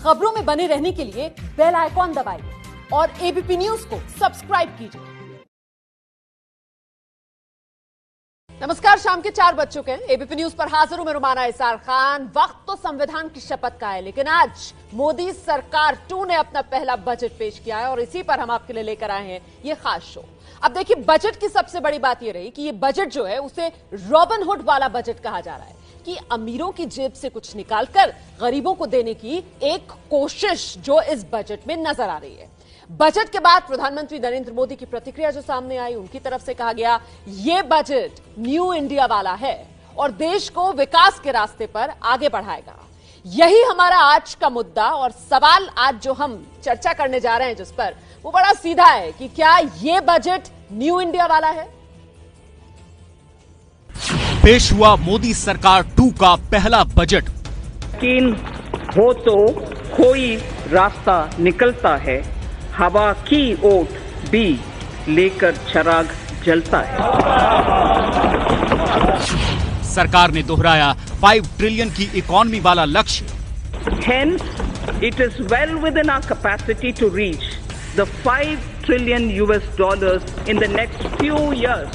खबरों में बने रहने के लिए बेल आइकॉन दबाइए और एबीपी न्यूज को सब्सक्राइब कीजिए। नमस्कार, शाम के 4 बज चुके हैं। एबीपी न्यूज पर हाजिर हूं मैं रुमाना इसार खान। वक्त तो संविधान की शपथ का है, लेकिन आज मोदी सरकार 2 ने अपना पहला बजट पेश किया है और इसी पर हम आपके लिए लेकर आए हैं ये खास शो। अब देखिए, बजट की सबसे बड़ी बात यह रही कि ये बजट जो है उसे रॉबिन हुड वाला बजट कहा जा रहा है कि अमीरों की जेब से कुछ निकालकर गरीबों को देने की एक कोशिश जो इस बजट में नजर आ रही है। बजट के बाद प्रधानमंत्री नरेंद्र मोदी की प्रतिक्रिया जो सामने आई, उनकी तरफ से कहा गया यह बजट न्यू इंडिया वाला है और देश को विकास के रास्ते पर आगे बढ़ाएगा। यही हमारा आज का मुद्दा और सवाल आज जो हम चर्चा करने जा रहे हैं जिस पर, वो बड़ा सीधा है कि क्या यह बजट न्यू इंडिया वाला है। पेश हुआ मोदी सरकार 2 का पहला बजट। यकीन हो तो कोई रास्ता निकलता है, हवा की ओट भी लेकर चिराग जलता है। सरकार ने दोहराया 5 ट्रिलियन की इकोनॉमी वाला लक्ष्य। Hence, it is well within our capacity to reach the $5 trillion in the next few years.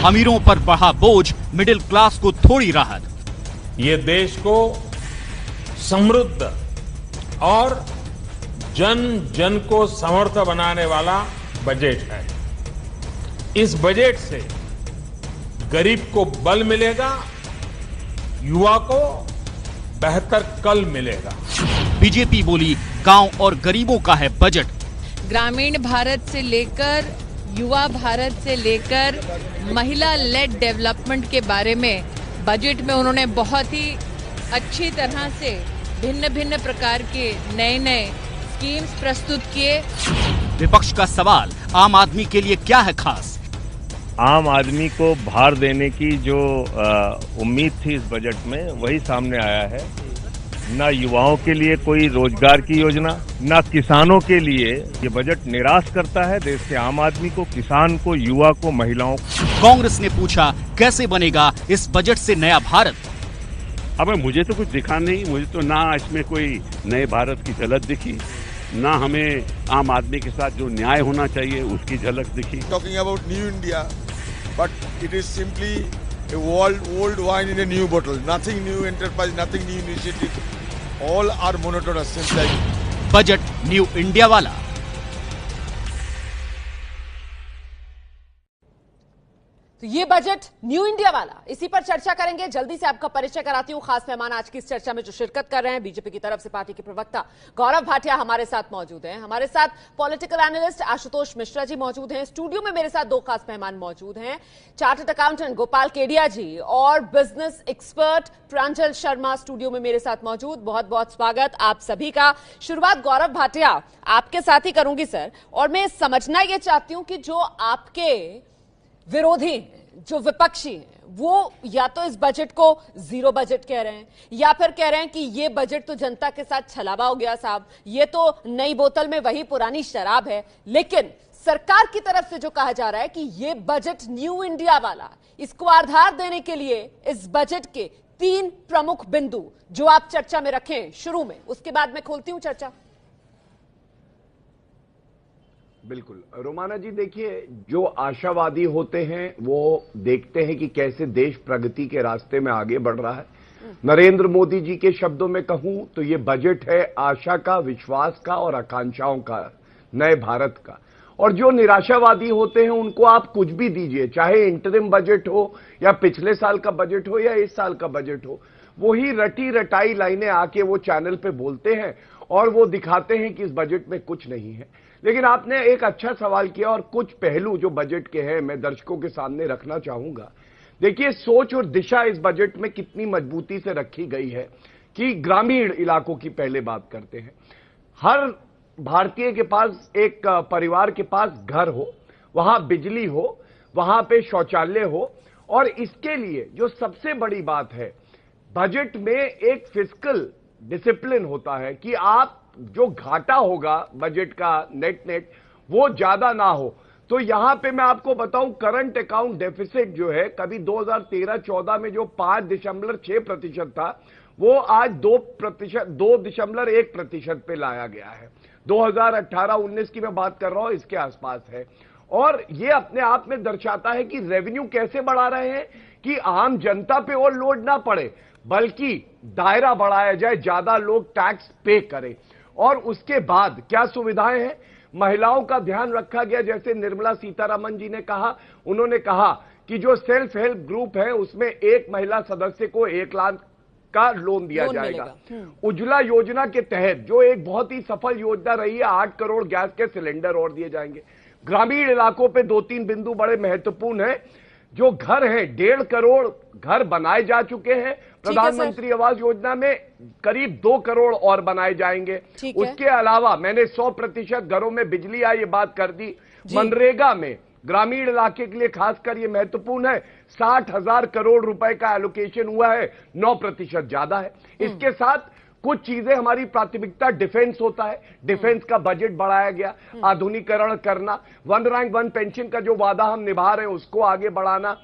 अमीरों पर बढ़ा बोझ, मिडिल क्लास को थोड़ी राहत। ये देश को समृद्ध और जन जन को समर्थ बनाने वाला बजट है। इस बजट से गरीब को बल मिलेगा, युवा को बेहतर कल मिलेगा। बीजेपी बोली गांव और गरीबों का है बजट। ग्रामीण भारत से लेकर युवा भारत से लेकर महिला लेड डेवलपमेंट के बारे में बजट में उन्होंने बहुत ही अच्छी तरह से भिन्न भिन्न प्रकार के नए स्कीम्स प्रस्तुत किए। विपक्ष का सवाल, आम आदमी के लिए क्या है खास? आम आदमी को भार देने की जो उम्मीद थी इस बजट में, वही सामने आया है। न युवाओं के लिए कोई रोजगार की योजना, न किसानों के लिए। ये बजट निराश करता है देश के आम आदमी को, किसान को, युवा को, महिलाओं को। कांग्रेस ने पूछा कैसे बनेगा इस बजट से नया भारत। अब मुझे तो कुछ दिखा नहीं, मुझे तो ना इसमें कोई नए भारत की झलक दिखी, ना हमें आम आदमी के साथ जो न्याय होना चाहिए उसकी झलक दिखी। Talking about new India, but it is simply a old wine in a new bottle. Nothing new enterprise, nothing new initiative. All are monotonous. Seems like budget new India वाला। तो ये बजट न्यू इंडिया वाला, इसी पर चर्चा करेंगे। जल्दी से आपका परिचय कराती हूं। खास मेहमान आज की इस चर्चा में जो शिरकत कर रहे हैं, बीजेपी की तरफ से पार्टी के प्रवक्ता गौरव भाटिया हमारे साथ मौजूद हैं। हमारे साथ पॉलिटिकल एनालिस्ट आशुतोष मिश्रा जी मौजूद हैं। स्टूडियो में मेरे साथ 2 खास मेहमान मौजूद हैं, चार्टर्ड अकाउंटेंट गोपाल केडिया जी और बिजनेस एक्सपर्ट प्रांजल शर्मा स्टूडियो में मेरे साथ मौजूद। बहुत बहुत स्वागत आप सभी का। शुरुआत गौरव भाटिया आपके साथ ही करूंगी सर, और मैं समझना यह चाहती हूं कि जो आपके विरोधी हैं, जो विपक्षी हैं, वो या तो इस बजट को जीरो बजट कह रहे हैं या फिर कह रहे हैं कि ये बजट तो जनता के साथ छलावा हो गया साहब, ये तो नई बोतल में वही पुरानी शराब है। लेकिन सरकार की तरफ से जो कहा जा रहा है कि ये बजट न्यू इंडिया वाला, इसको आधार देने के लिए इस बजट के 3 प्रमुख बिंदु जो आप चर्चा में रखें शुरू में, उसके बाद मैं खोलती हूं चर्चा। बिल्कुल रोमाना जी, देखिए, जो आशावादी होते हैं वो देखते हैं कि कैसे देश प्रगति के रास्ते में आगे बढ़ रहा है। नरेंद्र मोदी जी के शब्दों में कहूं तो ये बजट है आशा का, विश्वास का और आकांक्षाओं का, नए भारत का। और जो निराशावादी होते हैं उनको आप कुछ भी दीजिए, चाहे इंटरिम बजट हो या पिछले साल का बजट हो या इस साल का बजट हो, वही रटी रटाई लाइनें आके वो चैनल पे बोलते हैं और वो दिखाते हैं कि इस बजट में कुछ नहीं है। लेकिन आपने एक अच्छा सवाल किया और कुछ पहलू जो बजट के हैं मैं दर्शकों के सामने रखना चाहूंगा। देखिए, सोच और दिशा इस बजट में कितनी मजबूती से रखी गई है कि ग्रामीण इलाकों की पहले बात करते हैं। हर भारतीय के पास, एक परिवार के पास घर हो, वहां बिजली हो, वहां पे शौचालय हो, और इसके लिए जो सबसे बड़ी बात है, बजट में एक फिस्कल डिसिप्लिन होता है कि आप जो घाटा होगा बजट का नेट वो ज्यादा ना हो। तो यहां पे मैं आपको बताऊं, करंट अकाउंट डेफिसिट जो है, कभी 2013-14 में जो 5.6% था, वो आज 2.1% पे लाया गया है। 2018-19 की मैं बात कर रहा हूं, इसके आसपास है। और ये अपने आप में दर्शाता है कि रेवेन्यू कैसे बढ़ा रहे हैं कि आम जनता पे और लोड ना पड़े, बल्कि दायरा बढ़ाया जाए, ज्यादा लोग टैक्स पे करें। और उसके बाद क्या सुविधाएं हैं, महिलाओं का ध्यान रखा गया। जैसे निर्मला सीतारमण जी ने कहा, उन्होंने कहा कि जो सेल्फ हेल्प ग्रुप है उसमें एक महिला सदस्य को 1 लाख का लोन दिया जाएगा। उज्ज्वला योजना के तहत जो एक बहुत ही सफल योजना रही है, 8 करोड़ गैस के सिलेंडर और दिए जाएंगे। ग्रामीण इलाकों पे 2-3 बिंदु बड़े महत्वपूर्ण हैं। जो घर हैं, 1.5 करोड़ घर बनाए जा चुके हैं। प्रधानमंत्री आवास योजना में करीब 2 करोड़ और बनाए जाएंगे। उसके अलावा मैंने 100% घरों में बिजली आई, ये बात कर दी। मनरेगा में ग्रामीण इलाके के लिए खासकर ये महत्वपूर्ण है, 60,000 करोड़ रुपए का एलोकेशन हुआ है, 9% ज्यादा है। इसके साथ कुछ चीजें हमारी प्राथमिकता डिफेंस होता है, डिफेंस का बजट बढ़ाया गया, आधुनिकीकरण करना, 1 रैंक 1 पेंशन का जो वादा हम निभा रहे हैं उसको आगे बढ़ाना,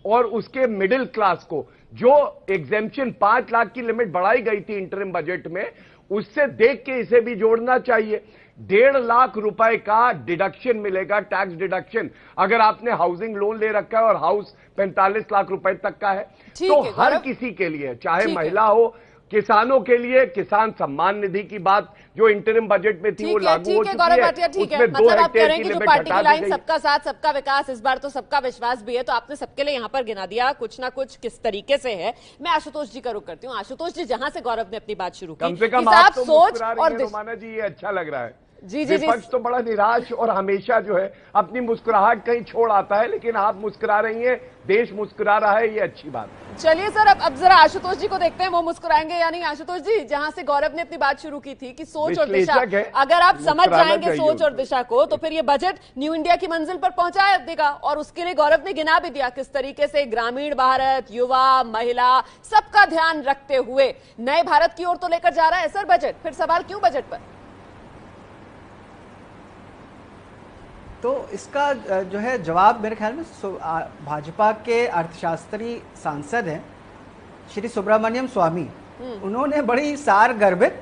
और उसके मिडिल क्लास को जो एग्जेम्पशन 5 लाख की लिमिट बढ़ाई गई थी इंटरिम बजट में, उससे देख के इसे भी जोड़ना चाहिए। 1.5 लाख रुपए का डिडक्शन मिलेगा, टैक्स डिडक्शन, अगर आपने हाउसिंग लोन ले रखा है और हाउस 45 लाख रुपए तक का है। तो हर किसी के लिए, चाहे महिला हो, किसानों के लिए किसान सम्मान निधि की बात जो इंटरिम बजट में थी वो लागू हो चुकी है। ठीक है, मतलब आप कह रहे हैं कि जो पार्टी की लाइन सबका साथ सबका विकास, इस बार तो सबका विश्वास भी है, तो आपने सबके लिए यहाँ पर गिना दिया कुछ ना कुछ किस तरीके से है। मैं आशुतोष जी का रुख करती हूँ। आशुतोष जी, जहां से गौरव ने अपनी बात शुरू की, कम से कम आप तो मुस्कुरा रही हैं रोमाना जी, ये अच्छा लग रहा है। विपक्ष तो बड़ा निराश और हमेशा जो है अपनी मुस्कुराहट कहीं छोड़ आता है, लेकिन आप मुस्कुरा रही हैं, देश मुस्कुरा रहा है, ये अच्छी बात है। चलिए सर, अब जरा आशुतोष जी को देखते हैं, वो मुस्कुराएंगे या नहीं। आशुतोष जी, जहां से गौरव ने अपनी बात शुरू की थी कि सोच और दिशा, अगर आप समझ जाएंगे सोच और दिशा को, तो फिर ये बजट न्यू इंडिया की मंजिल पर पहुंचा देगा। और उसके लिए गौरव ने गिना भी दिया किस तरीके से ग्रामीण भारत, युवा, महिला, सबका ध्यान रखते हुए नए भारत की ओर तो लेकर जा रहा है सर बजट। फिर सवाल क्यों बजट पर? तो इसका जो है जवाब मेरे ख्याल में भाजपा के अर्थशास्त्री सांसद हैं श्री सुब्रमण्यम स्वामी, उन्होंने बड़ी सारगर्भित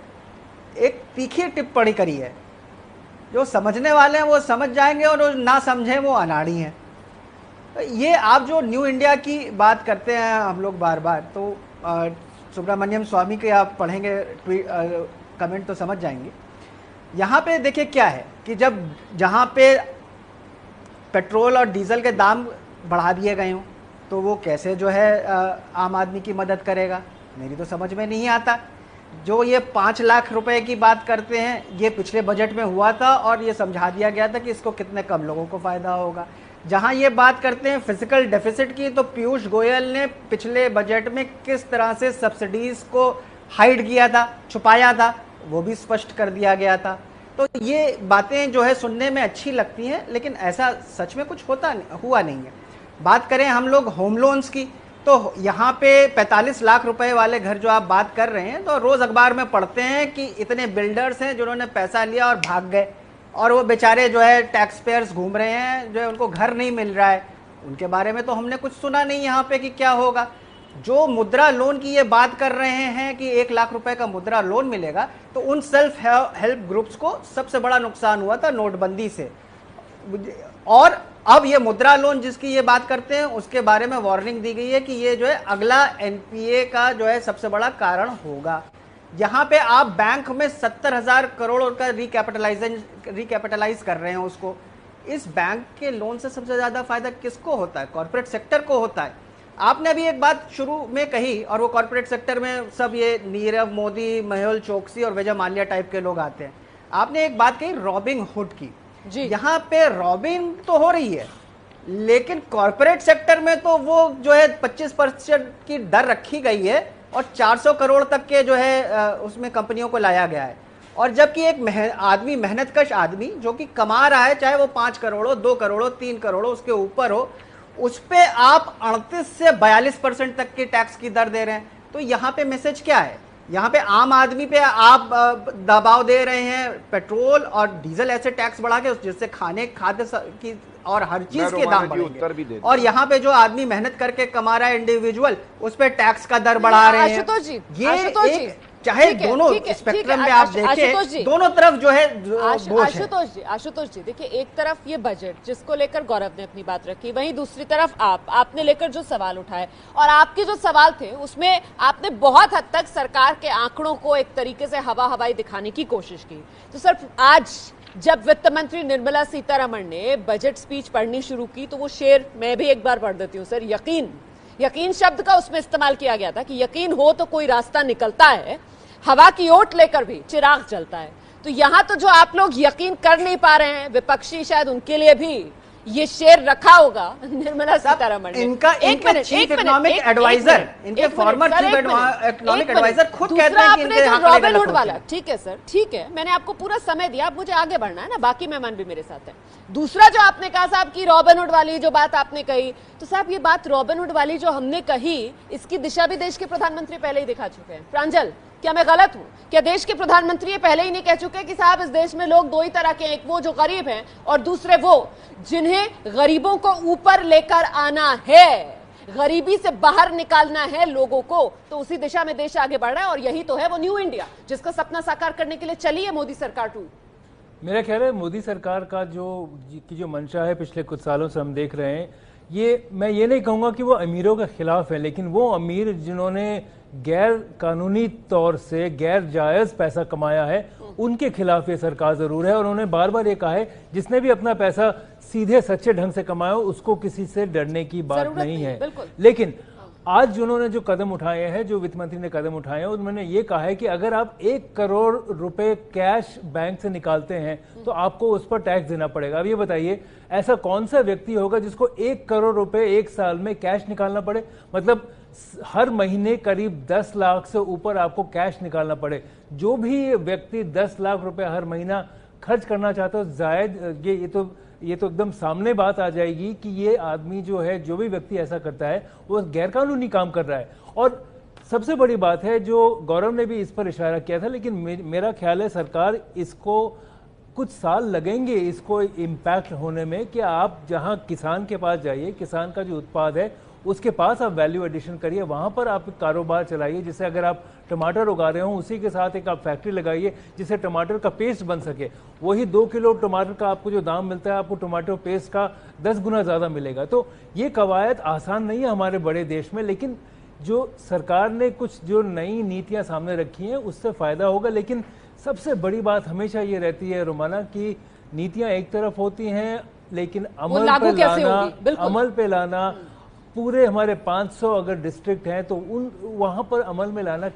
एक तीखी टिप्पणी करी है। जो समझने वाले हैं वो समझ जाएंगे और जो ना समझें वो अनाड़ी हैं। ये आप जो न्यू इंडिया की बात करते हैं हम लोग बार बार, तो सुब्रमण्यम स्वामी के आप पढ़ेंगे कमेंट तो समझ जाएंगे। यहाँ पे देखिए क्या है कि जब जहाँ पे पेट्रोल और डीजल के दाम बढ़ा दिए गए हों तो वो कैसे जो है आम आदमी की मदद करेगा, मेरी तो समझ में नहीं आता। जो ये 5 लाख रुपए की बात करते हैं, ये पिछले बजट में हुआ था और ये समझा दिया गया था कि इसको कितने कम लोगों को फ़ायदा होगा। जहां ये बात करते हैं फिजिकल डेफिसिट की, तो पीयूष गोयल ने पिछले बजट में किस तरह से सब्सिडीज़ को हाइड किया था, छुपाया था, वो भी स्पष्ट कर दिया गया था। तो ये बातें जो है सुनने में अच्छी लगती हैं, लेकिन ऐसा सच में कुछ हुआ नहीं है। बात करें हम लोग होम लोन्स की, तो यहाँ पे 45 लाख रुपए वाले घर जो आप बात कर रहे हैं, तो रोज़ अखबार में पढ़ते हैं कि इतने बिल्डर्स हैं जिन्होंने पैसा लिया और भाग गए, और वो बेचारे जो है टैक्स पेयर्स घूम रहे हैं, जो है उनको घर नहीं मिल रहा है। उनके बारे में तो हमने कुछ सुना नहीं यहाँ पे कि क्या होगा। जो मुद्रा लोन की ये बात कर रहे हैं कि 1 लाख रुपए का मुद्रा लोन मिलेगा, तो उन सेल्फ हेल्प ग्रुप्स को सबसे बड़ा नुकसान हुआ था नोटबंदी से। और अब ये मुद्रा लोन जिसकी ये बात करते हैं, उसके बारे में वार्निंग दी गई है कि ये जो है अगला एनपीए का जो है सबसे बड़ा कारण होगा। यहाँ पे आप बैंक में 70,000 करोड़ का रिकैपिटलाइज कर रहे हैं उसको। इस बैंक के लोन से सबसे ज्यादा फायदा किसको होता है? कॉर्पोरेट सेक्टर को होता है। आपने अभी एक बात शुरू में कही, और वो कॉर्पोरेट सेक्टर में सब ये नीरव मोदी, मेहुल चोकसी और विजय माल्या टाइप के लोग आते हैं। आपने एक बात कही रॉबिंग हुड की, यहाँ पे रॉबिंग तो हो रही है, लेकिन कॉर्पोरेट सेक्टर में तो वो जो है 25% की दर रखी गई है और 400 करोड़ तक के जो है उसमें कंपनियों को लाया गया है। और जबकि एक आदमी, मेहनतकश आदमी जो कि कमा रहा है, चाहे वो 5 करोड़ हो, 2 करोड़ हो, 3 करोड़ हो, उसके ऊपर हो, उस पे आप 38 से 42% तक की टैक्स की दर दे रहे हैं। तो यहाँ पे मैसेज क्या है? यहाँ पे आम आदमी पे आप दबाव दे रहे हैं पेट्रोल और डीजल ऐसे टैक्स बढ़ा के, जिससे खाद्य की और हर चीज के रोमाना दाम जी बढ़ेंगे। उत्तर भी दे दें। और यहाँ पे जो आदमी मेहनत करके कमा रहा है इंडिविजुअल, उस पे टैक्स का दर बढ़ा रहे हैं। आशुतोष जी, ये आशुतोष जी, एक चाहे ठीक है, दोनों ठीक है, स्पेक्ट्रम ठीक में है, आप आशुतोष जी, देखें, दोनों तरफ जो है बोझ है। आशुतोष जी देखिए, एक तरफ ये बजट जिसको लेकर गौरव ने अपनी बात रखी, वहीं दूसरी तरफ आपने लेकर जो सवाल उठाए, और आपके जो सवाल थे उसमें आपने बहुत हद तक सरकार के आंकड़ों को एक तरीके से हवाई दिखाने की कोशिश की। तो सर, आज जब वित्त मंत्री निर्मला सीतारमण ने बजट स्पीच पढ़नी शुरू की तो वो शेर मैं भी एक बार पढ़ देती हूँ सर। यकीन शब्द का उसमें इस्तेमाल किया गया था कि यकीन हो तो कोई रास्ता निकलता है, हवा की ओट लेकर भी चिराग जलता है। तो यहां तो जो आप लोग यकीन कर नहीं पा रहे हैं, विपक्षी, शायद उनके लिए भी ये शेर रखा होगा निर्मला सीतारमण ने। इनका चीफ इकोनॉमिक एडवाइजर, इनके फॉर्मर चीफ इकोनॉमिक एडवाइजर खुद कहते हैं कि इनके रॉबिनहुड वाला, ठीक है सर, ठीक है, मैंने आपको पूरा समय दिया, अब मुझे आगे बढ़ना है ना, बाकी मेहमान भी मेरे साथ है। दूसरा जो आपने कहा साहब की रॉबिनहुड वाली जो बात आपने कही, तो साहब ये बात रॉबिनहुड वाली जो हमने कही, इसकी दिशा भी देश के प्रधानमंत्री पहले ही दिखा चुके हैं। प्रांजल, क्या मैं गलत हूं? क्या देश के प्रधानमंत्री ये पहले ही नहीं कह चुके कि साहब इस देश में लोग दो ही तरह के हैं, एक वो जो गरीब हैं और दूसरे वो जिन्हें गरीबों को ऊपर लेकर आना है, गरीबी से बाहर निकालना है लोगों को। तो उसी दिशा में देश आगे बढ़ रहा है और यही तो है वो न्यू इंडिया जिसका सपना साकार करने के लिए चली है मोदी सरकार 2। मेरा ख्याल है मोदी सरकार का जो मंशा है पिछले कुछ सालों से हम देख रहे हैं, मैं ये नहीं कहूंगा कि वो अमीरों के खिलाफ है, लेकिन वो अमीर जिन्होंने गैर कानूनी तौर से गैर जायज पैसा कमाया है उनके खिलाफ ये सरकार जरूर है। और उन्होंने बार बार ये कहा है जिसने भी अपना पैसा सीधे सच्चे ढंग से कमाया उसको किसी से डरने की बात नहीं है। लेकिन आज उन्होंने जो कदम उठाए हैं, जो वित्त मंत्री ने कदम उठाए हैं, उन्होंने ये कहा है कि अगर आप 1 करोड़ रुपए कैश बैंक से निकालते हैं तो आपको उस पर टैक्स देना पड़ेगा। अब ये बताइए, ऐसा कौन सा व्यक्ति होगा जिसको 1 करोड़ रुपए 1 साल में कैश निकालना पड़े? मतलब हर महीने करीब 10 लाख से ऊपर आपको कैश निकालना पड़े। जो भी व्यक्ति 10 लाख रुपए हर महीना खर्च करना चाहता है, जायद ये तो एकदम सामने बात आ जाएगी कि ये आदमी जो है, जो भी व्यक्ति ऐसा करता है वो गैरकानूनी काम कर रहा है। और सबसे बड़ी बात है जो गौरव ने भी इस पर इशारा किया था, लेकिन मेरा ख्याल है सरकार इसको कुछ साल लगेंगे इसको इम्पैक्ट होने में, कि आप जहां किसान के पास जाइए, किसान का जो उत्पाद है उसके पास आप वैल्यू एडिशन करिए, वहां पर आप कारोबार चलाइए। जैसे अगर आप टमाटर उगा रहे हो उसी के साथ एक आप फैक्ट्री लगाइए जिससे टमाटर का पेस्ट बन सके। वही 2 किलो टमाटर का आपको जो दाम मिलता है आपको टमाटर पेस्ट का 10 गुना ज्यादा मिलेगा। तो ये कवायद आसान नहीं है हमारे बड़े देश में, लेकिन जो सरकार ने कुछ जो नई नीतियां सामने रखी हैं उससे फायदा होगा। लेकिन सबसे बड़ी बात हमेशा ये रहती है रोमाना की नीतियां एक तरफ होती हैं लेकिन अमल पे लाना पूरे हमारे 500 अगर डिस्ट्रिक्ट हैं तो वहां पर अमल में लाना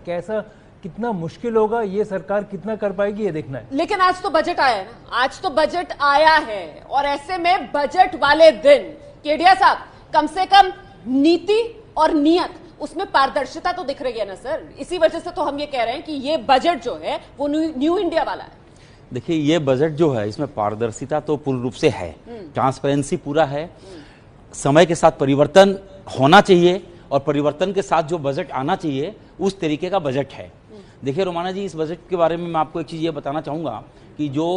कितना मुश्किल होगा, ये सरकार कितना कर पाएगी ये देखना है। लेकिन आज तो बजट आया है ना, आज तो बजट आया है और ऐसे में बजट वाले दिन केडिया साहब कम से कम नीति और नियत उसमें पारदर्शिता तो दिख रही है ना सर। इसी वजह से तो हम ये कह रहे हैं कि ये बजट जो है वो न्यू इंडिया वाला है। देखिए ये बजट जो है इसमें पारदर्शिता तो पूर्ण रूप से है, ट्रांसपेरेंसी पूरा है, समय के साथ परिवर्तन होना चाहिए और परिवर्तन के साथ जो बजट आना चाहिए उस तरीके का बजट है। देखिए रोमाना जी, इस बजट के बारे में मैं आपको एक चीज़ ये बताना चाहूँगा कि जो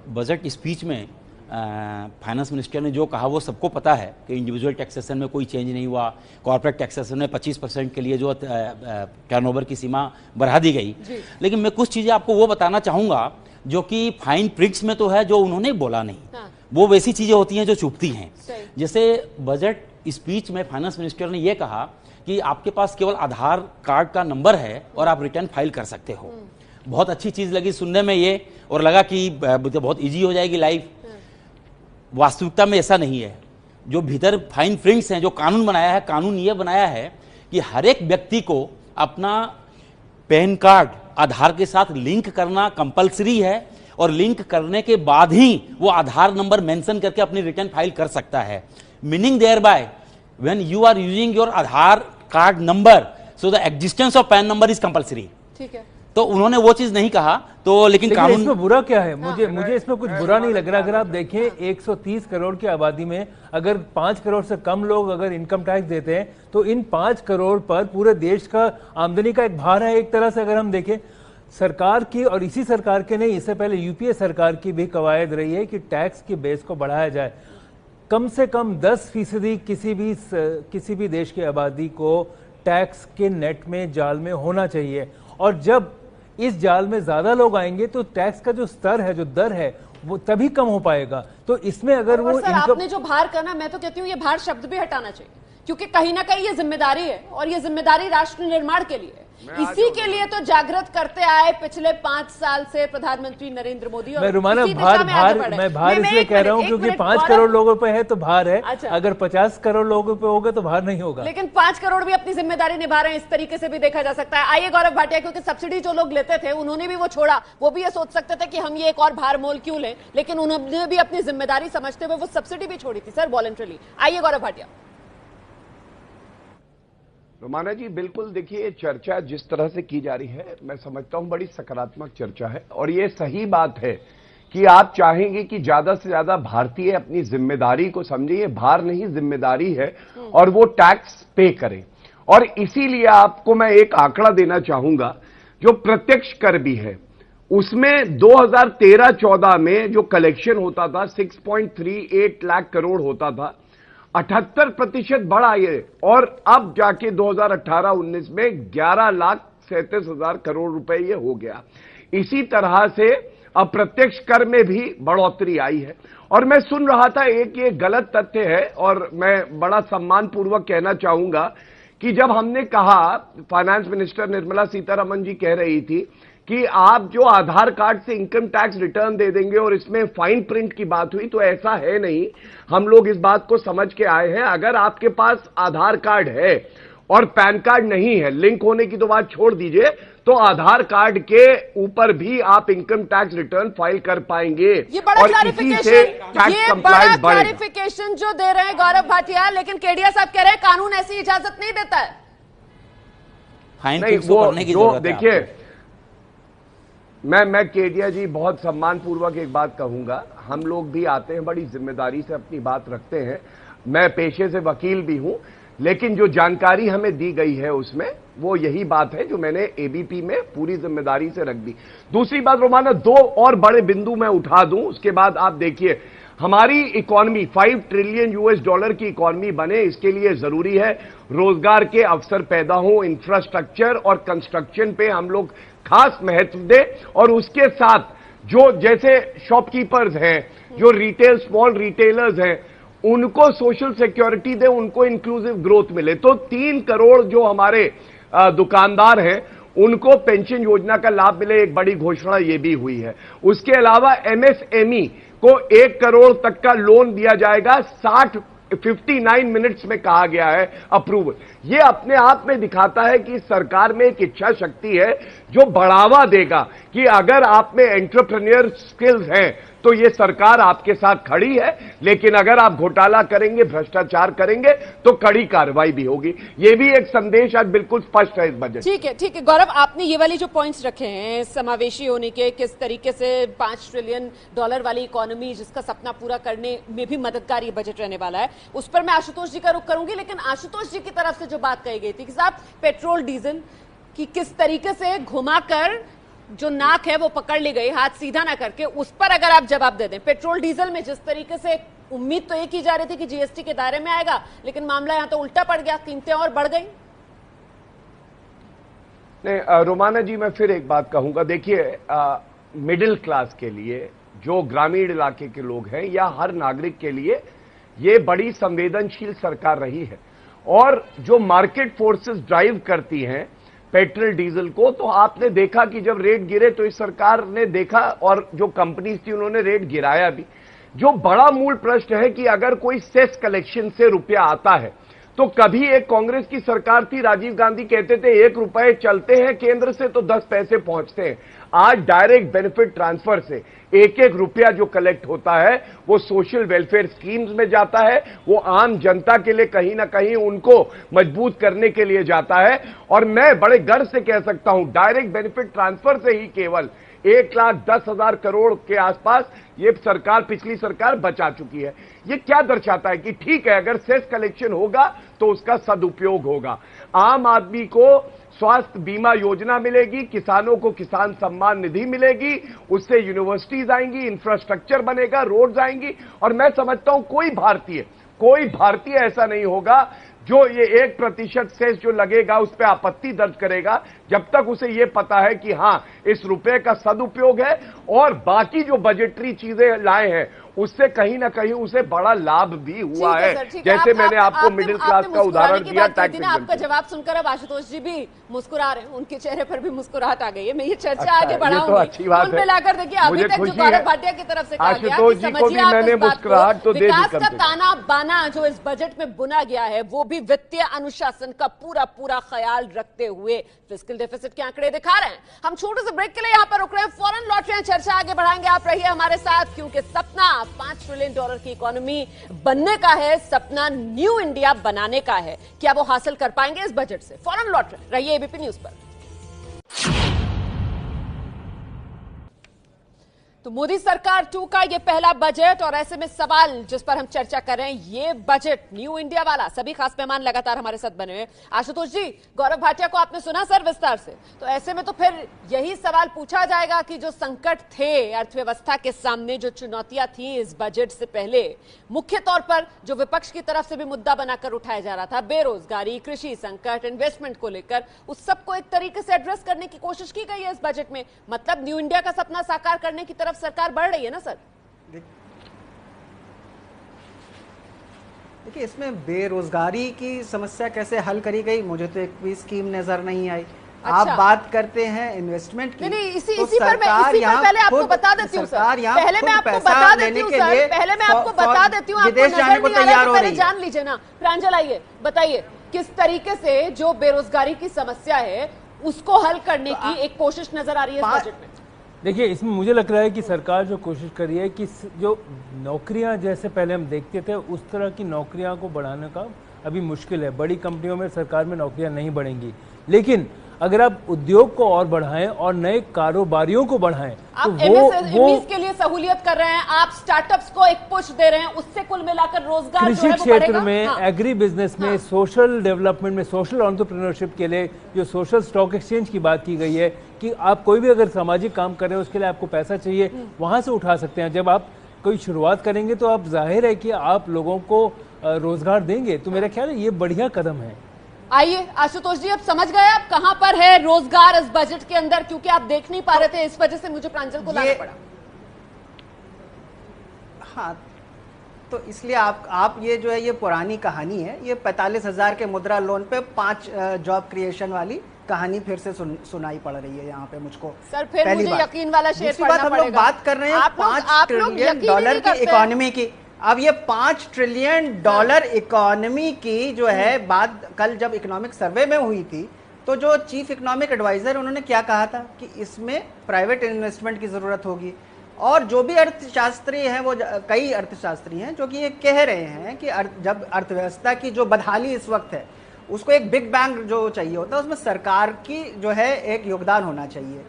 बजट स्पीच में फाइनेंस मिनिस्टर ने जो कहा वो सबको पता है कि इंडिविजुअल टैक्सेशन में कोई चेंज नहीं हुआ, कॉर्पोरेट टैक्सेशन में 25% के लिए जो टर्नओवर की सीमा बढ़ा दी गई। लेकिन मैं कुछ चीज़ें आपको वो बताना चाहूँगा जो कि फाइन प्रिंट्स में तो है, जो उन्होंने बोला नहीं। वो वैसी चीजें होती हैं जो चुभती हैं। जैसे बजट स्पीच में फाइनेंस मिनिस्टर ने यह कहा कि आपके पास केवल आधार कार्ड का नंबर है और आप रिटर्न फाइल कर सकते हो। बहुत अच्छी चीज लगी सुनने में ये, और लगा कि बहुत इजी हो जाएगी लाइफ। वास्तविकता में ऐसा नहीं है। जो भीतर फाइन प्रिंट्स हैं, जो कानून बनाया है, कानून ये बनाया है कि हर एक व्यक्ति को अपना पैन कार्ड आधार के साथ लिंक करना कंपलसरी है और लिंक करने के बाद ही वो आधार नंबर मेंशन करके अपनी रिटर्न फाइल कर सकता है। Meaning thereby when you are using your Aadhaar card number, so the existence of PAN number is compulsory. ठीक है, तो उन्होंने वो चीज नहीं कहा। तो लेकिन कानून इसमें बुरा क्या है? मुझे इसमें कुछ बुरा नहीं लग रहा। अगर आप देखें 130 करोड़ की आबादी में अगर 5 करोड़ से कम लोग अगर इनकम टैक्स देते हैं तो इन 5 करोड़ पर पूरे देश का आमदनी का एक भार है एक तरह से। अगर हम देखें सरकार की, और इसी सरकार के नहीं, इससे पहले यूपीए सरकार की भी कवायद रही है कि टैक्स की बेस को बढ़ाया जाए। कम से कम 10% किसी भी देश की आबादी को टैक्स के नेट में जाल में होना चाहिए। और जब इस जाल में ज्यादा लोग आएंगे तो टैक्स का जो स्तर है, जो दर है, वो तभी कम हो पाएगा। तो इसमें अगर वो आपने जो भार करना, मैं तो कहती हूँ ये भार शब्द भी हटाना चाहिए, क्योंकि कहीं ना कहीं ये जिम्मेदारी है और ये जिम्मेदारी राष्ट्र निर्माण के लिए। इसी के लिए तो जागृत करते आए पिछले 5 साल से प्रधानमंत्री नरेंद्र मोदी। मैं रुमाना भार इसलिए कह रहा हूँ क्योंकि 5 करोड़ लोगों पे है तो भार है। अच्छा। अगर 50 करोड़ लोगों पे होगा तो भार नहीं होगा। लेकिन 5 करोड़ भी अपनी जिम्मेदारी निभा रहे हैं, इस तरीके से भी देखा जा सकता है। आइए गौरव भाटिया, क्योंकि सब्सिडी जो लोग लेते थे उन्होंने भी वो छोड़ा, वो भी ये सोच सकते थे कि हम ये एक और भार मोल क्यों लें, लेकिन उन्होंने भी अपनी जिम्मेदारी समझते हुए वो सब्सिडी भी छोड़ी थी सर, वॉलंटरली। आइए गौरव भाटिया। रोमाना जी, बिल्कुल देखिए, चर्चा जिस तरह से की जा रही है मैं समझता हूं बड़ी सकारात्मक चर्चा है और ये सही बात है कि आप चाहेंगे कि ज्यादा से ज्यादा भारतीय अपनी जिम्मेदारी को समझे, ये भार नहीं जिम्मेदारी है, और वो टैक्स पे करें। और इसीलिए आपको मैं एक आंकड़ा देना चाहूंगा, जो प्रत्यक्ष कर भी है उसमें 2013-14 में जो कलेक्शन होता था 6.38 लाख करोड़ होता था, 78% बढ़ा ये, और अब जाके 2018-19 में 11,37,000 करोड़ रुपए ये हो गया। इसी तरह से अप्रत्यक्ष कर में भी बढ़ोतरी आई है। और मैं सुन रहा था, एक ये गलत तथ्य है और मैं बड़ा सम्मानपूर्वक कहना चाहूंगा कि जब हमने कहा, फाइनेंस मिनिस्टर निर्मला सीतारमण जी कह रही थी कि आप जो आधार कार्ड से इनकम टैक्स रिटर्न दे देंगे और इसमें फाइन प्रिंट की बात हुई, तो ऐसा है नहीं। हम लोग इस बात को समझ के आए हैं, अगर आपके पास आधार कार्ड है और पैन कार्ड नहीं है, लिंक होने की तो बात छोड़ दीजिए, तो आधार कार्ड के ऊपर भी आप इनकम टैक्स रिटर्न फाइल कर पाएंगे। ये बड़ा क्लैरिफिकेशन जो दे रहे हैं गौरव भाटिया, लेकिन केडिया साहब कह रहे हैं कानून ऐसी इजाजत नहीं देता है। नहीं, वो देखिए, मैं केडिया जी बहुत सम्मानपूर्वक एक बात कहूंगा, हम लोग भी आते हैं, बड़ी जिम्मेदारी से अपनी बात रखते हैं। मैं पेशे से वकील भी हूं, लेकिन जो जानकारी हमें दी गई है उसमें वो यही बात है जो मैंने एबीपी में पूरी जिम्मेदारी से रख दी। दूसरी बात रोमाना, 2 और बड़े बिंदु मैं उठा दूं, उसके बाद आप देखिए, हमारी इकॉनमी $5 ट्रिलियन की इकॉनमी बने, इसके लिए जरूरी है रोजगार के अवसर पैदा हो, इंफ्रास्ट्रक्चर और कंस्ट्रक्शन पे हम लोग खास महत्व दें, और उसके साथ जो जैसे शॉपकीपर्स हैं, जो रिटेल स्मॉल रिटेलर्स हैं, उनको सोशल सिक्योरिटी दे, उनको इंक्लूसिव ग्रोथ मिले। तो 3 करोड़ जो हमारे दुकानदार हैं उनको पेंशन योजना का लाभ मिले, एक बड़ी घोषणा ये भी हुई है। उसके अलावा एमएसएमई को 1 करोड़ तक का लोन दिया जाएगा, 59 मिनट्स में कहा गया है अप्रूवल। ये अपने आप में दिखाता है कि सरकार में एक इच्छा शक्ति है जो बढ़ावा देगा कि अगर आप में एंटरप्रेन्योर स्किल्स हैं तो ये सरकार आपके साथ खड़ी है, लेकिन अगर आप घोटाला करेंगे, भ्रष्टाचार करेंगे तो कड़ी कार्रवाई भी होगी। ये भी एक संदेश आज बिल्कुल स्पष्ट है इस बजट। ठीक है गौरव, आपने ये वाली जो पॉइंट्स रखे हैं समावेशी होने के, किस तरीके से $5 ट्रिलियन वाली इकोनॉमी जिसका सपना पूरा करने में भी मददगार ये बजट रहने वाला है, उस पर मैं आशुतोष जी का रुख करूंगी। लेकिन आशुतोष जी की तरफ से जो बात कही गई थी कि साहब पेट्रोल डीजल की किस तरीके से घुमाकर जो नाक है वो पकड़ ली गई, हाथ सीधा ना करके, उस पर अगर आप जवाब दे दें। पेट्रोल डीजल में जिस तरीके से उम्मीद तो ये की जा रही थी कि जीएसटी के दायरे में आएगा, लेकिन मामला यहां तो उल्टा पड़ गया, कीमतें और बढ़ गई। नहीं रोमाना जी, मैं फिर एक बात कहूंगा, देखिए मिडिल क्लास के लिए, जो ग्रामीण इलाके के लोग हैं, या हर नागरिक के लिए ये बड़ी संवेदनशील सरकार रही है। और जो मार्केट फोर्सेस ड्राइव करती हैं पेट्रोल डीजल को, तो आपने देखा कि जब रेट गिरे तो इस सरकार ने देखा, और जो कंपनीज थी उन्होंने रेट गिराया भी। जो बड़ा मूल प्रश्न है कि अगर कोई सेस कलेक्शन से रुपया आता है, तो कभी एक कांग्रेस की सरकार थी, राजीव गांधी कहते थे 1 रुपए चलते हैं केंद्र से तो 10 पैसे पहुंचते हैं। आज डायरेक्ट बेनिफिट ट्रांसफर से 1-1 रुपया जो कलेक्ट होता है वो सोशल वेलफेयर स्कीम्स में जाता है, वो आम जनता के लिए कहीं ना कहीं उनको मजबूत करने के लिए जाता है। और मैं बड़े गर्व से कह सकता हूं, डायरेक्ट बेनिफिट ट्रांसफर से ही केवल 1,10,000 करोड़ के आसपास ये सरकार, पिछली सरकार बचा चुकी है। ये क्या दर्शाता है कि ठीक है, अगर सेस कलेक्शन होगा तो उसका सदुपयोग होगा। आम आदमी को स्वास्थ्य बीमा योजना मिलेगी, किसानों को किसान सम्मान निधि मिलेगी, उससे यूनिवर्सिटीज आएंगी, इंफ्रास्ट्रक्चर बनेगा, रोड्स आएंगी। और मैं समझता हूं कोई भारतीय ऐसा नहीं होगा जो ये 1% सेस जो लगेगा उस पर आपत्ति दर्ज करेगा, जब तक उसे ये पता है कि हां इस रुपए का सदुपयोग है और बाकी जो बजटरी चीजें लाए हैं उससे कहीं ना कहीं उसे बड़ा लाभ भी हुआ है। जैसे मैंने आपको मिडिल क्लास का उदाहरण दिया, टैक्स आपका जवाब सुनकर अब आशुतोष जी भी मुस्कुरा रहे हैं, उनके चेहरे पर भी मुस्कुराहट आ गई है। मैं ये चर्चा आगे बढ़ाऊंगी, तो अच्छी बात है। मिलाकर देखिए, अभी तक जो गौरव भाटिया की तरफ से कहा गया आशुतोष जी को भी मैंने मुस्कुराहट तो दे दी। विकास का ताना बाना जो इस बजट में बुना गया है वो भी वित्तीय अनुशासन का पूरा ख्याल रखते हुए फिस्कल डेफिसिट के आंकड़े दिखा रहे हैं। हम छोटे से ब्रेक के लिए यहां पर रुक रहे हैं, फौरन लौट रहे हैं, चर्चा आगे बढ़ाएंगे। आप रहिए हमारे साथ, क्योंकि सपना $5 ट्रिलियन की इकोनॉमी बनने का है, सपना न्यू इंडिया बनाने का है। क्या वो हासिल कर पाएंगे इस बजट से? फौरन लौट रहिए एबीपी न्यूज पर। तो मोदी सरकार 2 का ये पहला बजट, और ऐसे में सवाल जिस पर हम चर्चा कर रहे हैं, ये बजट न्यू इंडिया वाला। सभी खास मेहमान लगातार हमारे साथ बने हुए। आशुतोष जी, गौरव भाटिया को आपने सुना सर विस्तार से, तो ऐसे में तो फिर यही सवाल पूछा जाएगा कि जो संकट थे अर्थव्यवस्था के सामने, जो चुनौतियां थी इस बजट से पहले, मुख्य तौर पर जो विपक्ष की तरफ से भी मुद्दा बनाकर उठाया जा रहा था, बेरोजगारी, कृषि संकट, इन्वेस्टमेंट को लेकर, उस सबको एक तरीके से एड्रेस करने की कोशिश की गई है इस बजट में। मतलब न्यू इंडिया का सपना साकार करने की तरफ सरकार बढ़ रही है ना सर? देखिए, इसमें बेरोजगारी की समस्या कैसे हल करी गई, मुझे तो एक भी स्कीम नजर नहीं आई। अच्छा। आप बात करते हैं इन्वेस्टमेंट की, नहीं, इसी पर पहले आपको बता देती हूँ सर, पहले मैं आपको बता देती हूँ सर, पहले मैं आपको बता देती हूँ, विदेश जाने को तैयार हो रही है। जान लीजिए ना। प्रांजल आइए, बताइए किस तरीके से जो बेरोजगारी की समस्या है उसको हल करने की एक कोशिश नजर आ रही है इस बजट में। देखिए, इसमें मुझे लग रहा है कि सरकार जो कोशिश कर रही है कि जो नौकरियां जैसे पहले हम देखते थे उस तरह की नौकरियां को बढ़ाने का अभी मुश्किल है। बड़ी कंपनियों में, सरकार में नौकरियां नहीं बढ़ेंगी, लेकिन अगर आप उद्योग को और बढ़ाएं और नए कारोबारियों को बढ़ाएं, आप तो वो के लिए सहूलियत कर रहे हैं, आप स्टार्टअप्स को एक पुश दे रहे हैं, उससे कुल मिलाकर रोजगार कृषि क्षेत्र में, एग्री बिजनेस में, सोशल डेवलपमेंट में, सोशल एंटरप्रेन्योरशिप के लिए जो सोशल स्टॉक एक्सचेंज की बात की गई है कि आप कोई भी अगर सामाजिक काम कर रहे हैं उसके लिए आपको पैसा चाहिए, वहां से उठा सकते हैं। जब आप कोई शुरुआत करेंगे तो आप जाहिर है कि आप लोगों को रोजगार देंगे। तो मेरा ख्याल है ये बढ़िया कदम है। आइए आशुतोष जी, अब समझ गए आप कहां पर है रोजगार इस बजट के अंदर, क्योंकि आप देख नहीं पा रहे थे, इस वजह से मुझे प्रांजल को लाना पड़ा। हाँ, तो इसलिए आप ये जो है ये पुरानी कहानी है, ये 45,000 के मुद्रा लोन पे 5 जॉब क्रिएशन वाली कहानी फिर से सुनाई पड़ रही है यहाँ पे मुझको। सर फिर मुझे यकीन वाला शेयर पढ़ना पड़ेगा। हम लोग बात कर रहे हैं $5 ट्रिलियन की इकोनॉमी की। अब ये $5 ट्रिलियन इकोनॉमी की जो है बात कल जब इकोनॉमिक सर्वे में हुई थी, तो जो चीफ इकोनॉमिक एडवाइजर उन्होंने क्या कहा था कि इसमें प्राइवेट इन्वेस्टमेंट की जरूरत होगी। और जो भी अर्थशास्त्री हैं, वो कई अर्थशास्त्री हैं जो कि ये कह रहे हैं कि जब अर्थव्यवस्था की जो बदहाली इस वक्त है उसको एक बिग बैंग जो चाहिए होता है, उसमें सरकार की जो है एक योगदान होना चाहिए।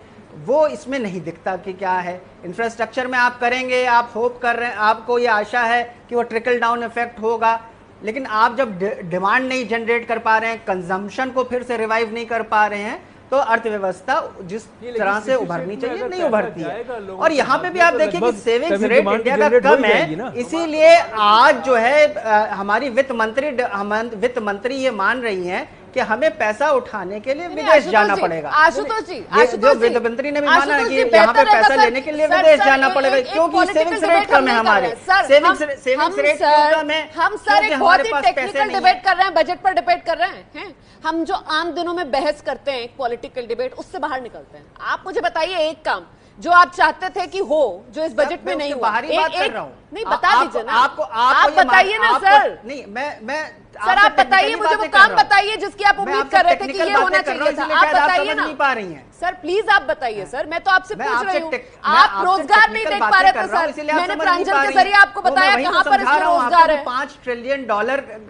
वो इसमें नहीं दिखता कि क्या है। इंफ्रास्ट्रक्चर में आप करेंगे, आप होप कर रहे हैं, आपको ये आशा है कि वो ट्रिकल डाउन इफेक्ट होगा, लेकिन आप जब डिमांड नहीं जनरेट कर पा रहे हैं, कंजम्पशन को फिर से रिवाइव नहीं कर पा रहे हैं, तो अर्थव्यवस्था जिस तरह से उभरनी चाहिए नहीं उभरती है। और यहाँ पे भी आप देखिए कि सेविंग्स रेट इंडिया का कम है, इसीलिए आज जो है हमारी वित्त मंत्री ये मान रही हैं कि हमें पैसा उठाने के लिए विदेश जाना पड़ेगा। आशुतोष जी, जो वित्त मंत्री ने भी माना कि यहाँ पे पैसा लेने के लिए विदेश जाना पड़ेगा, क्योंकि सेविंग्स रेट कम है हमारे। सेविंग्स रेट कम है। हम सर एक बहुत ही टेक्निकल डिबेट कर रहे हैं, बजट पर डिबेट कर रहे हैं। हम जो आम दिनों में बहस करते हैं पॉलिटिकल डिबेट, उससे बाहर निकलते हैं। आप मुझे बताइए एक काम जो आप चाहते थे कि हो, जो इस बजट में नहीं हुआ। बाहरी बात कर रहा हूँ। नहीं, बता दीजिए ना। आप बताइए ना सर। नहीं, मैं सर आप बताइए, मुझे वो काम बताइए जिसकी आप उम्मीद कर रहे थे कि ये होना चाहिए था। आप बताइए ना। नहीं पा रही हैं सर, प्लीज आप बताइए सर, मैं तो आपसे पूछ रही हूँ। आप रोजगार नहीं देख पा रहे थे सर, मैंने प्रांजल के जरिए आपको बताया कहाँ पर इसमें रोजगार है। $5 ट्रिलियन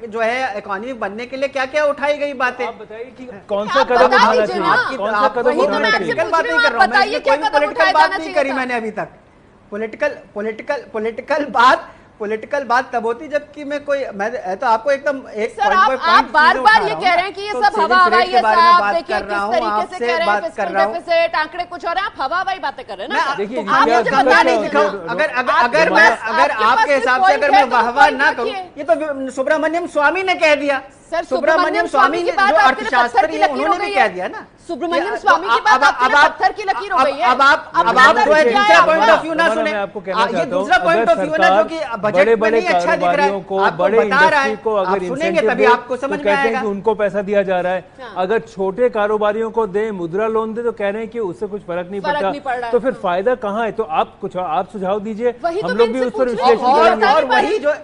जो है इकोनॉमी बनने के लिए क्या क्या उठाई गई बातें, आप बताइए कि कौन सा कदम उठाना चाहिए, कौन सा कदम उठाना चाहिए। बात नहीं कर रहा हूँ, कोई पॉलिटिकल बात नहीं करी मैंने अभी तक। पॉलिटिकल बात पॉलिटिकल बात तब होती जबकि मैं तो आपको एकदम एक सर आप बार-बार ये कह रहे हैं कि ये सब हवा हवाई है साहब, देखिए किस तरीके से कह रहे हैं फिस्कल डेफिसिट आंकड़े कुछ और हैं, आप हवा हवाई बातें कर रहे हैं ना। देखिए आप मुझे बता नहीं दिखाओ, अगर आपके हिसाब से अगर मैं वाहवाह ना करूं, ये तो सुब्रमण्यम स्वामी ने कह दिया। सर सुब्रमण्यम स्वामी ने जो अर्थशास्त्री है उन्होंने भी कह दिया ना। सुब्रमण्यम स्वामी की बात आपके लिए पत्थर की लकीर हो गई है। अब आप जो है दूसरा पॉइंट ऑफ व्यू ना सुने, ये दूसरा पॉइंट ऑफ व्यू ना जो कि बजट में नहीं अच्छा दिख रहा है, आपको बता रहा है, आप सुनेंगे तभी आपको समझ में आएगा। उनको पैसा दिया जा रहा है, अगर छोटे कारोबारियों को दे, मुद्रा लोन दे, तो कह रहे हैं कि उससे कुछ फर्क नहीं पड़ता, तो फिर फायदा कहाँ है? तो आप सुझाव दीजिए, हम लोग भी उस पर विश्लेषण करेंगे। और वही जो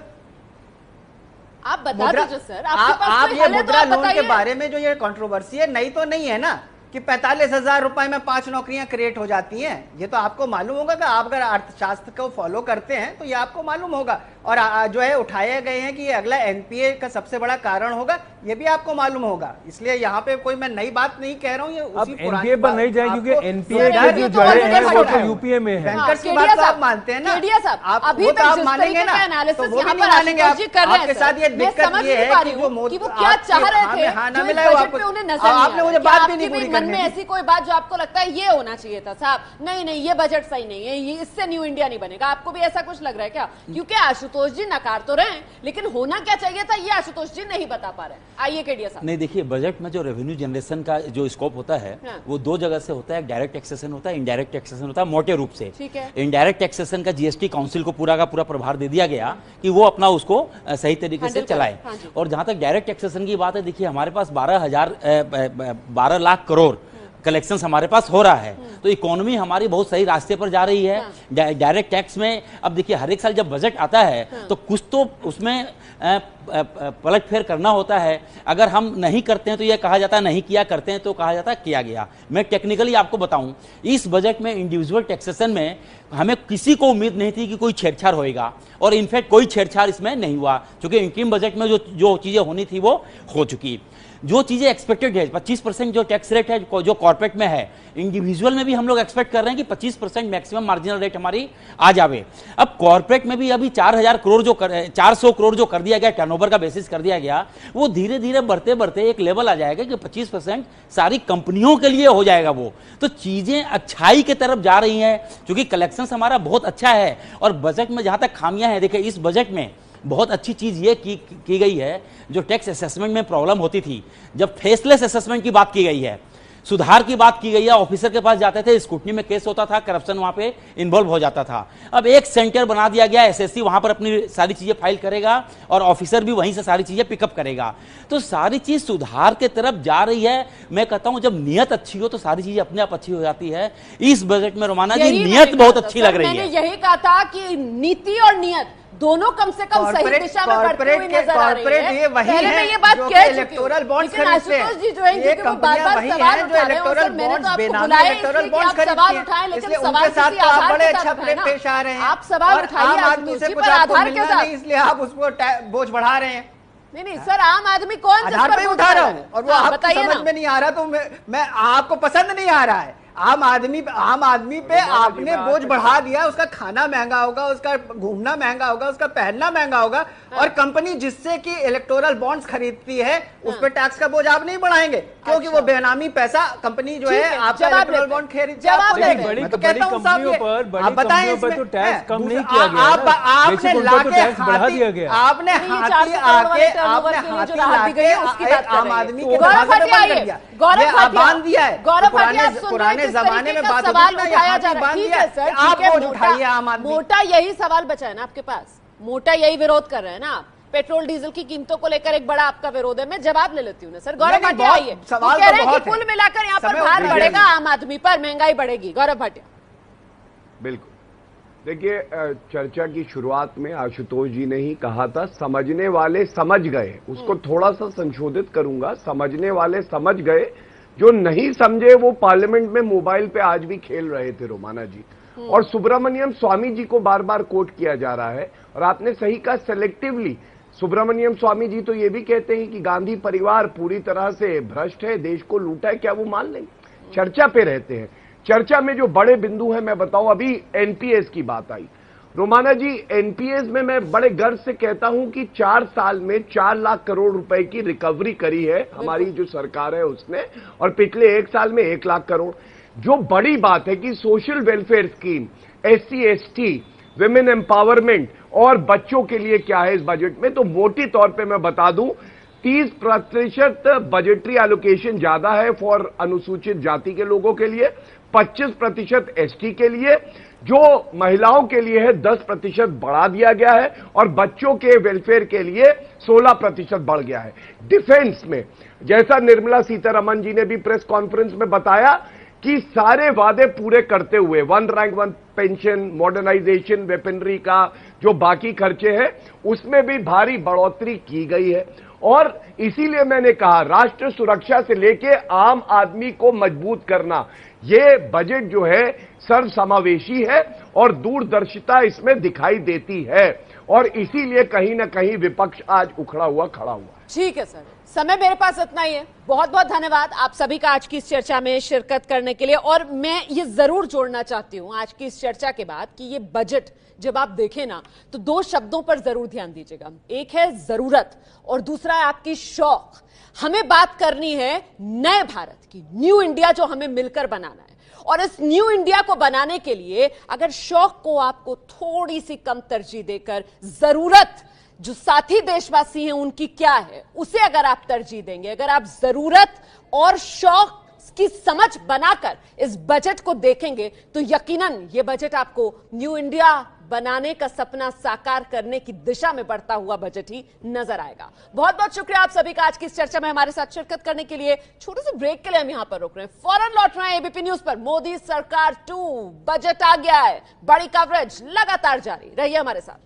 आप बता दीजिए सर, आप ये मुद्रा लोन के बारे में जो ये कंट्रोवर्सी है, नई तो नहीं है ना कि 45,000 रुपए में 5 नौकरियां क्रिएट हो जाती हैं। ये तो आपको मालूम होगा कि आप अगर अर्थशास्त्र को फॉलो करते हैं तो ये आपको मालूम होगा। और जो है उठाए गए हैं कि ये अगला एनपीए का सबसे बड़ा कारण होगा, ये भी आपको मालूम होगा। इसलिए यहाँ पे कोई मैं नई बात नहीं कह रहा हूँ, ये उसी एनपीए पर नहीं जाए क्योंकि एनपीए के जो जड़ें हैं वो तो यूपीए में है। बैंकर्स की बात तो आप मानते हैं ना, अभी तो आप मानेंगे ना, तो वो भी नहीं मानेंगे। आपके साथ ये दिक्कत ये है कि जो मोदी क्या चाह रहे थे, आपने मुझे बात भी नहीं पूरी मन में ऐसी कोई बात जो आपको लगता है ये होना चाहिए था साहब, नहीं ये बजट सही नहीं है, ये इससे न्यू इंडिया नहीं बनेगा, आपको भी ऐसा कुछ लग रहा है क्या? क्योंकि आशुतोष जी नकार तो रहे हैं, लेकिन होना क्या चाहिए था ये आशुतोष जी नहीं बता पा रहे हैं। आइए केडिया साहब। नहीं, देखिए बजट में जो रेवेन्यू जनरेशन का जो स्कोप होता है वो 2 जगह से होता है, डायरेक्ट टैक्सेशन होता है, इनडायरेक्ट टैक्सेशन होता है। मोटे रूप से इनडायरेक्ट टैक्सेशन का जीएसटी काउंसिल को पूरा का पूरा प्रभार दे दिया गया कि वो अपना उसको सही तरीके से चलाए। और जहां तक डायरेक्ट टैक्सेशन की बात है, देखिए हमारे पास 12 लाख करोड़ कलेक्शंस हमारे पास हो रहा है, तो इकोनॉमी हमारी बहुत सही रास्ते पर जा रही है। डायरेक्ट टैक्स में अब देखिए हर एक साल जब बजट आता है तो कुछ तो उसमें पलट फेर करना होता है। अगर हम नहीं करते हैं तो यह कहा जाता है नहीं किया, करते हैं तो कहा जाता है किया गया। मैं टेक्निकली आपको बताऊं, इस बजट में इंडिविजुअल टैक्सेशन में हमें किसी को उम्मीद नहीं थी कि कोई छेड़छाड़ होएगा, और इनफैक्ट कोई छेड़छाड़ इसमें नहीं हुआ, क्योंकि इंटरिम बजट में जो चीजें होनी थी वो हो चुकी। जो चीजें एक्सपेक्टेड है, 25% जो टैक्स रेट है जो कॉर्पोरेट में है, इंडिविजुअल में भी हम लोग एक्सपेक्ट कर रहे हैं कि 25% मैक्सिमम मार्जिनल रेट हमारी आ जावे। अब कॉर्पोरेट में भी अभी 400 करोड़ जो कर दिया गया, टर्नओवर का बेसिस कर दिया गया, वो धीरे धीरे बढ़ते बढ़ते एक लेवल आ जाएगा कि 25% सारी कंपनियों के लिए हो जाएगा। वो तो चीजें अच्छाई की तरफ जा रही हैं, क्योंकि कलेक्शन हमारा बहुत अच्छा है। और बजट में जहां तक खामियां हैं, देखिए इस बजट में बहुत अच्छी चीज ये की गई है, जो टैक्स असेसमेंट में प्रॉब्लम होती थी, जब फेसलेस असेसमेंट की बात की गई है, सुधार की बात की गई है। ऑफिसर के पास जाते थे, स्क्रूटनी में केस होता था, करप्शन वहां पे इन्वॉल्व हो जाता था। अब एक सेंटर बना दिया गया, एसएससी वहां पर अपनी सारी चीजें फाइल करेगा और ऑफिसर भी वहीं से सारी चीजें पिकअप करेगा। तो सारी चीज सुधार के तरफ जा रही है। मैं कहता हूं जब नियत अच्छी हो तो सारी चीजें अपने आप अच्छी हो जाती है। इस बजट में रोमाना जी नियत बहुत अच्छी लग रही है। मैंने यही कहा था कि नीति और नियत दोनों कम से कम सही दिशा में बढ़ती हुई नजर आ रही है। ये वही पहले है मैं ये बात जो कह इलेक्टोरल बॉन्ड्स खरीदते हैं। आशुतोष जी जो है क्योंकि वो बार-बार सवाल उठा रहे हैं, और सर मैंने तो आपको बुलाया इसलिए कि आप सवाल उठाएं, लेकिन सवाल किसी आधार बड़े के अच्छा साथ उठाएं पेश आ रहे हैं। आप सवाल उठाइए आदमी से कुछ आधार के साथ, इसलिए आप उसको बोझ बढ़ा रहे हैं। नहीं सर, आम आदमी कौन आधार पे उठा रहा हूँ और वो आपको समझ में नहीं आ रहा, तो मैं आपको पसंद नहीं आ रहा है। आम आदमी पे आपने बोझ बढ़ा दिया। उसका खाना महंगा होगा, उसका घूमना महंगा होगा, उसका पहनना महंगा होगा, और कंपनी जिससे कि इलेक्टोरल बॉन्ड्स खरीदती है उस पर टैक्स का बोझ आप नहीं बढ़ाएंगे, क्योंकि वो बेनामी पैसा कंपनी जो है आपका इलेक्टोरल बॉन्ड खरीदती है। मैं तो कहता हूं साहब, आप बताएं इसमें तो टैक्स कम नहीं किया गया, आपने लाके बढ़ा दिया गया, आपने हाथी आके आम आदमी के बांध दिया है। पुराने जमाने में बात सवाल उठाया जा रहा है। आप बोझ उठाइए आम आदमी। मोटा यही सवाल बचा है ना आपके पास, मोटा यही विरोध कर रहे हैं ना आप। पेट्रोल डीजल की कीमतों को लेकर एक बड़ा आपका विरोध है। मैं जवाब ले लेती हूँ ना सर। गौरव भाटिया आइए, कह रहे हैं कि कुल मिलाकर यहाँ पर भार बढ़ेगा आम आदमी पर, महंगाई बढ़ेगी। गौरव भाटिया। बिल्कुल, देखिए चर्चा की शुरुआत में आशुतोष जी ने ही कहा था समझने वाले समझ गए, उसको थोड़ा सा संशोधित करूंगा, समझने वाले समझ गए, जो नहीं समझे वो पार्लियामेंट में मोबाइल पे आज भी खेल रहे थे रोमाना जी। और सुब्रमण्यम स्वामी जी को बार बार कोट किया जा रहा है, और आपने सही कहा सेलेक्टिवली। सुब्रमण्यम स्वामी जी तो ये भी कहते हैं कि गांधी परिवार पूरी तरह से भ्रष्ट है, देश को लूटा है, क्या वो मान लेंगे? चर्चा पे रहते हैं। चर्चा में जो बड़े बिंदु हैं मैं बताऊं, अभी एनपीएस की बात आई, रोमाना जी, एनपीएस में मैं बड़े गर्व से कहता हूं कि 4 साल में 4 लाख करोड़ रुपए की रिकवरी करी है हमारी जो सरकार है उसने, और पिछले 1 साल में 1 लाख करोड़। जो बड़ी बात है कि social welfare scheme, SC ST, women empowerment और बच्चों के लिए क्या है इस बजट में, तो मोटी तौर पे मैं बता दूं 30% बजटरी एलोकेशन ज्यादा है फॉर अनुसूचित जाति के लोगों के लिए, 25% ST के लिए, जो महिलाओं के लिए है 10% बढ़ा दिया गया है, और बच्चों के वेलफेयर के लिए 16% बढ़ गया है। डिफेंस में जैसा निर्मला सीतारमण जी ने भी प्रेस कॉन्फ्रेंस में बताया कि सारे वादे पूरे करते हुए 1 रैंक 1 पेंशन, मॉडर्नाइजेशन, वेपनरी का जो बाकी खर्चे हैं उसमें भी भारी बढ़ोतरी की गई है। और इसीलिए मैंने कहा राष्ट्र सुरक्षा से लेके आम आदमी को मजबूत करना, ये बजट जो है सर्वसमावेशी है और दूरदर्शिता इसमें दिखाई देती है, और इसीलिए कहीं ना कहीं विपक्ष आज उखड़ा हुआ खड़ा हुआ। ठीक है सर, समय मेरे पास इतना ही है। बहुत बहुत धन्यवाद आप सभी का आज की इस चर्चा में शिरकत करने के लिए। और मैं ये जरूर जोड़ना चाहती हूं आज की इस चर्चा के बाद कि ये बजट जब आप देखें ना तो 2 शब्दों पर जरूर ध्यान दीजिएगा, एक है जरूरत और दूसरा है आपकी शौक। हमें बात करनी है नए भारत की, न्यू इंडिया जो हमें मिलकर बनाना है। और इस न्यू इंडिया को बनाने के लिए अगर शौक को आपको थोड़ी सी कम तरजीह देकर जरूरत जो साथी देशवासी हैं उनकी क्या है उसे अगर आप तरजीह देंगे, अगर आप जरूरत और शौक की समझ बनाकर इस बजट को देखेंगे तो यकीनन ये बजट आपको न्यू इंडिया बनाने का सपना साकार करने की दिशा में बढ़ता हुआ बजट ही नजर आएगा। बहुत बहुत शुक्रिया आप सभी का आज की इस चर्चा में हमारे साथ शिरकत करने के लिए। छोटे से ब्रेक के लिए हम यहां पर रुक रहे हैं, फौरन लौट रहे हैं एबीपी न्यूज पर। मोदी सरकार 2 बजट आ गया है, बड़ी कवरेज लगातार जारी, रहिए हमारे साथ।